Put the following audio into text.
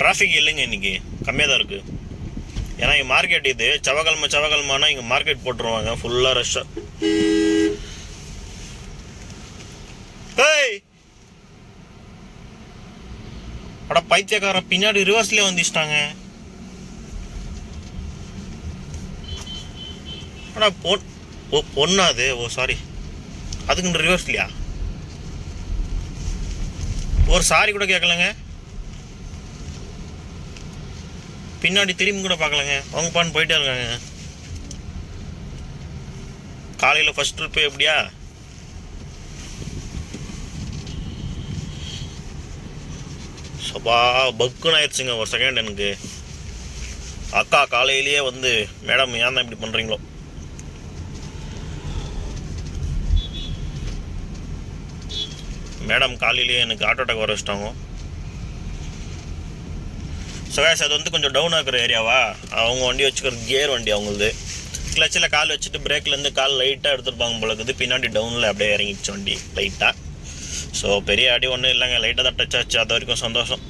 Traffic இல்லைங்க இன்றைக்கி, கம்மியாக தான் இருக்குது. ஏன்னா இங்கே மார்க்கெட் இது செவ்வாய்க்கிழமைனா இங்கே மார்க்கெட் போட்டுருவாங்க ஃபுல்லாக ரஷ்ஷாக. ஏய் அட பைத்தியக்காரன், பின்னாடி ரிவர்ஸ்லேயே வந்துச்சிட்டாங்க. அடா பொண்ணா அது? ஓ சாரி, அதுக்கு ரிவர்ஸ்லையா? ஒரு சாரி கூட கேட்கலங்க, பின்னாடி திரும்பி கூட பார்க்கலங்க, அவங்க பான்னு போயிட்டே இருக்காங்க. காலையில் ஃபர்ஸ்ட் ட்ரிப்பு எப்படியா? சபா பக்குன்னு ஆயிடுச்சுங்க ஒரு செகண்ட் எனக்கு. அக்கா காலையிலேயே வந்து, மேடம் ஏன் தான் இப்படி பண்ணுறீங்களோ. மேடம் காலையிலேயே எனக்கு ஆட்டோ அட்டாக் வர வச்சிட்டாங்க. ஸோ கைஸ், அது வந்து கொஞ்சம் டவுன் ஆகிற ஏரியாவா, அவங்க வண்டி வச்சுக்கிற கியர் வண்டி அவங்களது. கிளச்சில் கால் வச்சுட்டு பிரேக்லேருந்து கால் லைட்டாக எடுத்துருப்பாங்க போல இருக்குது. பின்னாடி டவுனில் அப்படியே இறங்கிச்சு வண்டி லைட்டாக. ஸோ பெரிய அடி ஒன்றும் இல்லைங்க, லைட்டாக தான் டச் ஆச்சு, அது வரைக்கும் சந்தோஷம்.